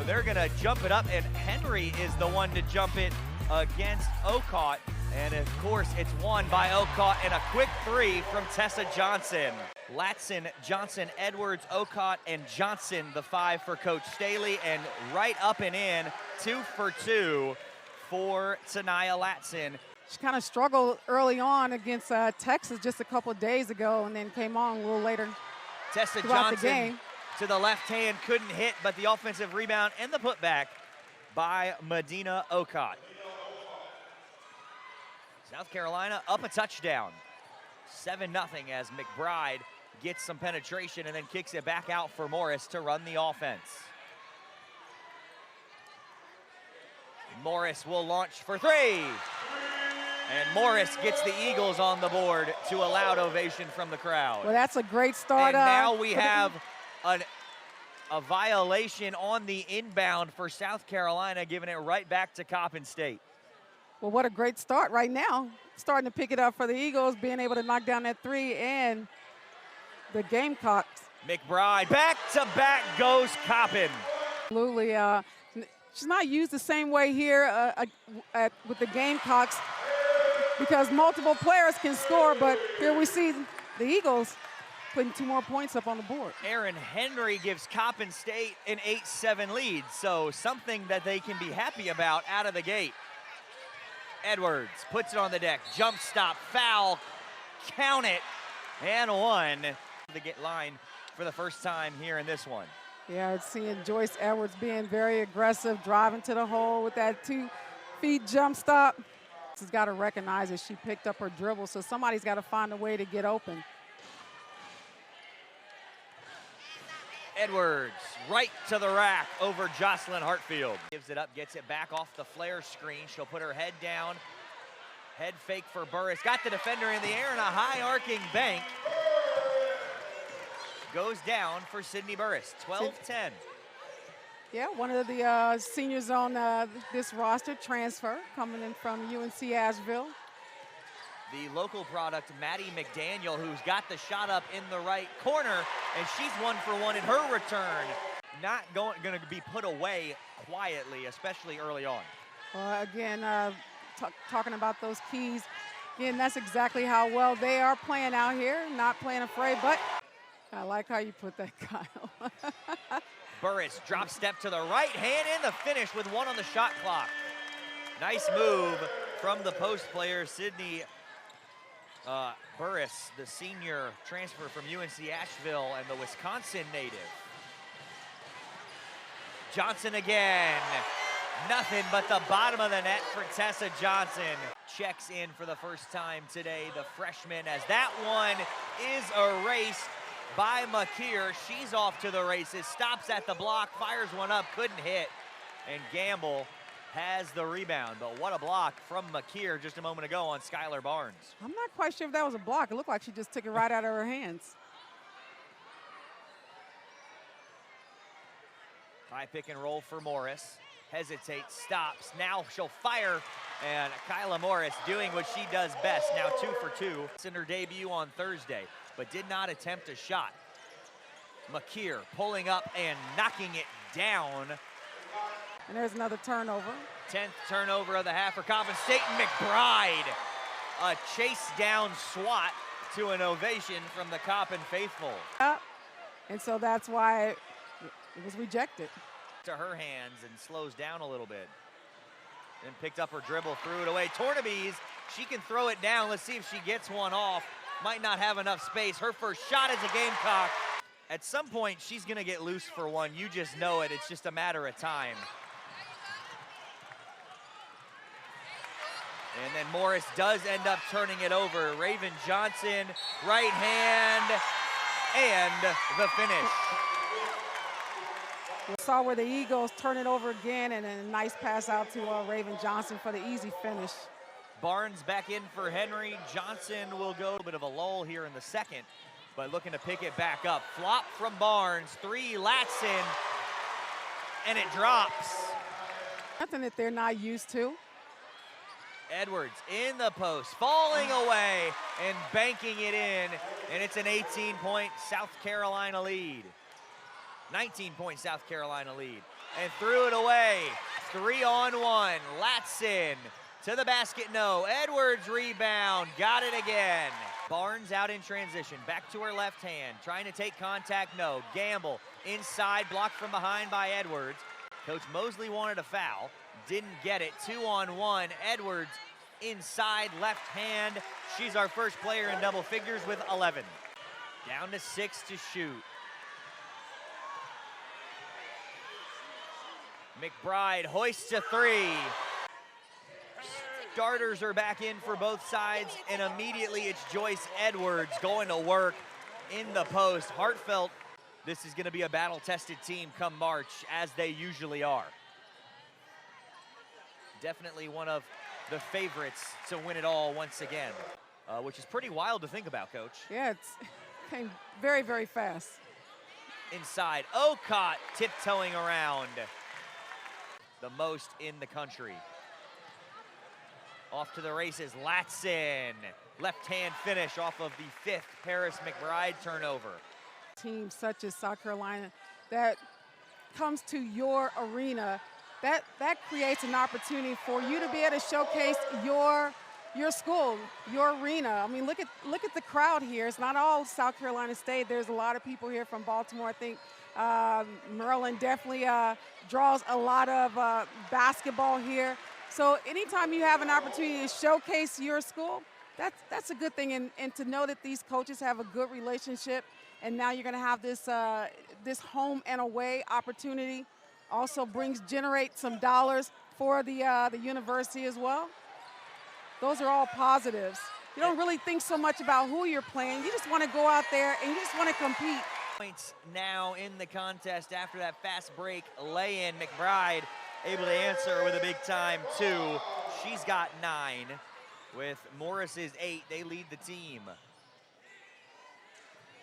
they're gonna jump it up, and Henry is the one to jump it against Ocott. And of course, it's won by Ocott, and a quick three from Tessa Johnson. Latson, Johnson, Edwards, Ocott, and Johnson, the five for Coach Staley, and right up and in, 2 for 2 for Tanaya Latson. She kind of struggled early on against Texas just a couple of days ago, and then came on a little later. Tessa Johnson to the left hand, couldn't hit, but the offensive rebound and the putback by Medina Ocott. South Carolina up a touchdown. 7-0 as McBride gets some penetration and then kicks it back out for Morris to run the offense. Morris will launch for three. And Morris gets the Eagles on the board to a loud ovation from the crowd. Well, that's a great start. And now we have a violation on the inbound for South Carolina, giving it right back to Coppin State. Well, what a great start right now. Starting to pick it up for the Eagles, being able to knock down that three, and the Gamecocks. McBride, back-to-back goes Coppin. Absolutely. She's not used the same way here with the Gamecocks because multiple players can score, but here we see the Eagles putting 2 more points up on the board. Aaron Henry gives Coppin State an 8-7 lead, so something that they can be happy about out of the gate. Edwards puts it on the deck, jump stop, foul, count it, and one. The get line for the first time here in this one. Yeah, it's seeing Joyce Edwards being very aggressive, driving to the hole with that 2-feet jump stop. She's got to recognize that she picked up her dribble, so somebody's got to find a way to get open. Edwards right to the rack over Jocelyn Hartfield. Gives it up, gets it back off the flare screen. She'll put her head down. Head fake for Burris. Got the defender in the air and a high arcing bank. Goes down for Sydney Burris, 12-10. Yeah, one of the seniors on this roster, transfer, coming in from UNC Asheville. The local product, Maddie McDaniel, who's got the shot up in the right corner, and she's 1 for 1 in her return. Not going to be put away quietly, especially early on. Well, again, talking about those keys, again, that's exactly how well they are playing out here, not playing afraid, but I like how you put that, Kyle. Burris drop step to the right hand in the finish with 1 on the shot clock. Nice move from the post player, Sydney Burris, the senior transfer from UNC Asheville and the Wisconsin native. Johnson again. Nothing but the bottom of the net for Tessa Johnson. Checks in for the first time today, the freshman, as that one is erased by McKeer. She's off to the races, stops at the block, fires one up, couldn't hit, and Gamble has the rebound. But what a block from McKeer just a moment ago on Skylar Barnes. I'm not quite sure if that was a block. It looked like she just took it right out of her hands. High pick and roll for Morris. Hesitates, stops. Now she'll fire, and Kyla Morris doing what she does best. Now 2 for 2. It's in her debut on Thursday, but did not attempt a shot. McKeer pulling up and knocking it down. And there's another turnover. 10th turnover of the half for Coppin State. McBride, a chase down swat to an ovation from the Coppin faithful. And so that's why it was rejected. To her hands and slows down a little bit. Then picked up her dribble, threw it away. Tornabees, she can throw it down. Let's see if she gets one off. Might not have enough space. Her first shot as a Gamecock. At some point, she's gonna get loose for one. You just know it. It's just a matter of time. And then Morris does end up turning it over. Raven Johnson, right hand, and the finish. We saw where the Eagles turn it over again, and then a nice pass out to Raven Johnson for the easy finish. Barnes back in for Henry. Johnson will go a bit of a lull here in the second, but looking to pick it back up. Flop from Barnes, 3, Latson, and it drops. Nothing that they're not used to. Edwards in the post, falling away and banking it in, and it's an 18-point South Carolina lead. 19-point South Carolina lead. and threw it away. 3-on-1, Latson to the basket, no. Edwards rebound, got it again. Barnes out in transition, back to her left hand, trying to take contact, no. Gamble inside, blocked from behind by Edwards. Coach Mosley wanted a foul, didn't get it. 2-on-1, Edwards inside, left hand. She's our first player in double figures with 11. Down to 6 to shoot. McBride hoists a 3. Starters are back in for both sides, and immediately it's Joyce Edwards going to work in the post. Heartfelt, this is going to be a battle-tested team come March, as they usually are. Definitely one of the favorites to win it all once again, which is pretty wild to think about, Coach. Yeah, it's came very, very fast. Inside, Ocott tiptoeing around. The most in the country. Off to the races, Latson. Left-hand finish off of the 5th Paris McBride turnover. Teams such as South Carolina that comes to your arena, that creates an opportunity for you to be able to showcase your school, your arena. I mean, look at the crowd here. It's not all South Carolina State. There's a lot of people here from Baltimore. I think Maryland definitely draws a lot of basketball here. So anytime you have an opportunity to showcase your school, that's a good thing. And to know that these coaches have a good relationship, and now you're going to have this home and away opportunity, also generate some dollars for the university as well. Those are all positives. You don't really think so much about who you're playing. You just want to go out there and you just want to compete. Points now in the contest after that fast break lay-in. McBride able to answer with a big time 2. She's got 9. With Morris's 8, they lead the team.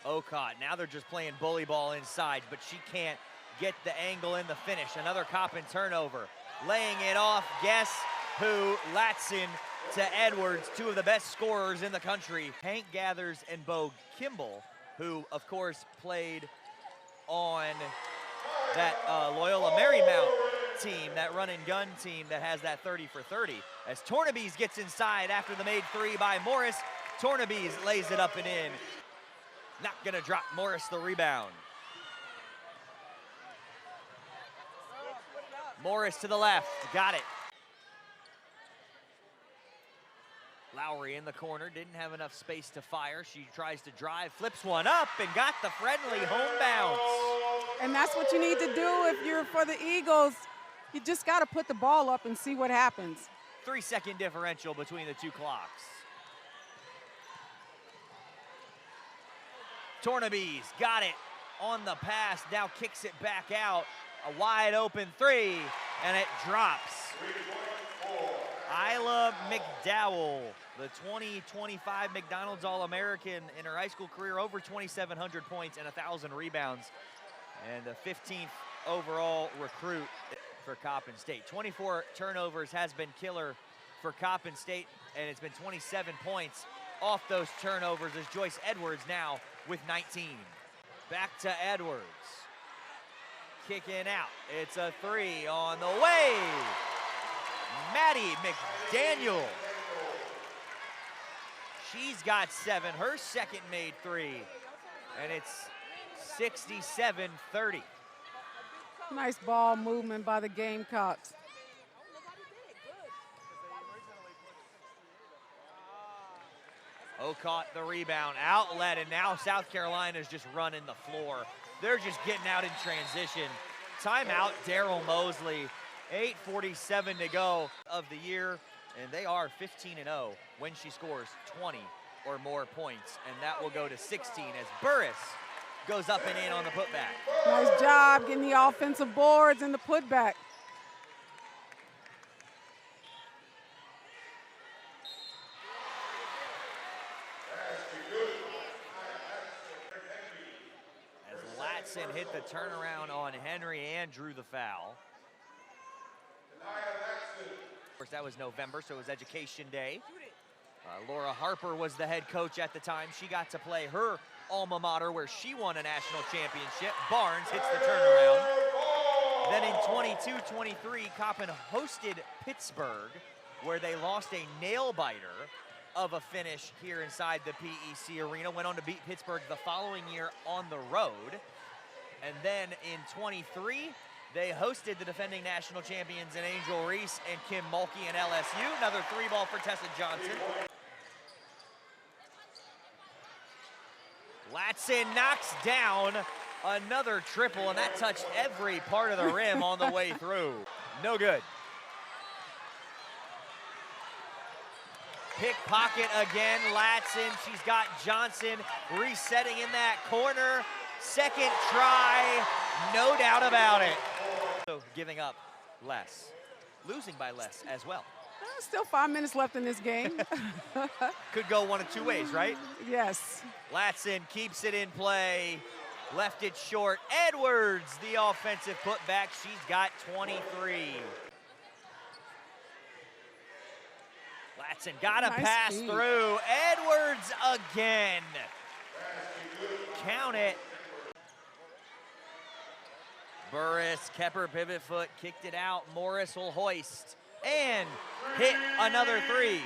Ocott, now they're just playing bully ball inside, but she can't get the angle in the finish. Another Coppin turnover. Laying it off, guess who? Latson to Edwards, 2 of the best scorers in the country. Hank Gathers and Bo Kimball, who, of course, played on that Loyola Marymount team, that run-and-gun team that has that 30 for 30. As Tornabes gets inside after the made 3 by Morris, Tornabes lays it up and in. Not gonna drop Morris the rebound. Morris to the left, got it. Lowry in the corner, didn't have enough space to fire. She tries to drive, flips one up, and got the friendly home bounce. And that's what you need to do if you're for the Eagles. You just got to put the ball up and see what happens. 3-second differential between the 2 clocks. Tornabes got it on the pass, now kicks it back out. A wide open 3, and it drops. Isla McDowell, the 2025 McDonald's All-American in her high school career, over 2,700 points and 1,000 rebounds, and the 15th overall recruit for Coppin State. 24 turnovers has been killer for Coppin State, and it's been 27 points off those turnovers as Joyce Edwards now with 19. Back to Edwards. Kicking out. It's a 3 on the way. Maddie McDaniel. She's got 7, her second made 3, and it's 67-30. Nice ball movement by the Gamecocks. Ocott the rebound, outlet, and now South Carolina's just running the floor. They're just getting out in transition. Timeout, Daryl Mosley. 8:47 to go of the year, and they are 15-0 when she scores 20 or more points, and that will go to 16 as Burris goes up and in on the putback. Nice job getting the offensive boards and the putback. As Latson hit the turnaround on Henry and drew the foul. Of course, that was November, so it was Education Day. Laura Harper was the head coach at the time. She got to play her alma mater where she won a national championship. Barnes hits the turnaround. Then in 22-23, Coppin hosted Pittsburgh, where they lost a nail-biter of a finish here inside the PEC Arena. Went on to beat Pittsburgh the following year on the road. And then in 23, they hosted the defending national champions in Angel Reese and Kim Mulkey and LSU. Another 3-ball for Tessa Johnson. Latson knocks down another triple, and that touched every part of the rim on the way through. No good. Pickpocket again, Latson. She's got Johnson resetting in that corner. Second try, no doubt about it. So giving up less, losing by less as well. Still 5 minutes left in this game. Could go one of two ways, right? Yes. Latson keeps it in play, left it short. Edwards, the offensive putback. She's got 23. Latson got a pass through. Edwards again. Count it. Burris, Kepper pivot foot, kicked it out. Morris will hoist and hit another 3.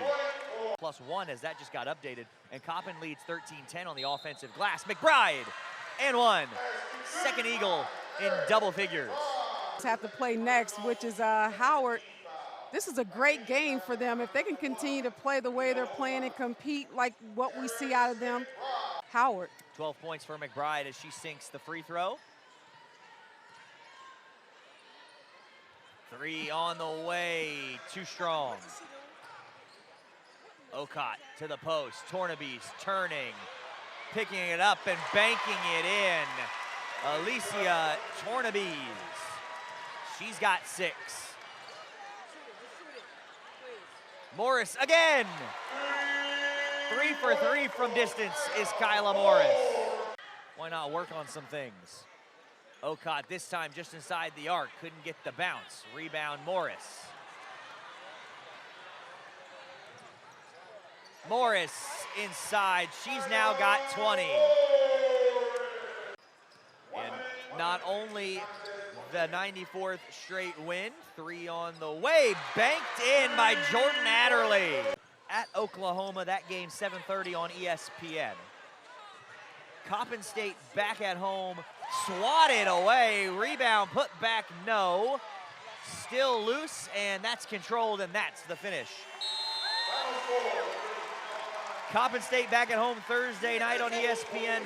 +1 as that just got updated. And Coppin leads 13-10 on the offensive glass. McBride and 1. Second Eagle in double figures. Have to play next, which is Howard. This is a great game for them. If they can continue to play the way they're playing and compete like what we see out of them. Howard. 12 points for McBride as she sinks the free throw. 3 on the way, too strong. Ocott to the post, Tornabese turning, picking it up and banking it in. Alicia Tornabese, she's got 6. Morris again. 3 for 3 from distance is Kyla Morris. Why not work on some things? Ocott this time just inside the arc, couldn't get the bounce. Rebound Morris. Morris inside, she's now got 20. And not only the 94th straight win, 3 on the way, banked in by Jordan Adderley. At Oklahoma, that game 7:30 on ESPN. Coppin State back at home, swatted away, rebound put back, no. Still loose, and that's controlled, and that's the finish. Coppin State back at home Thursday night on ESPN+.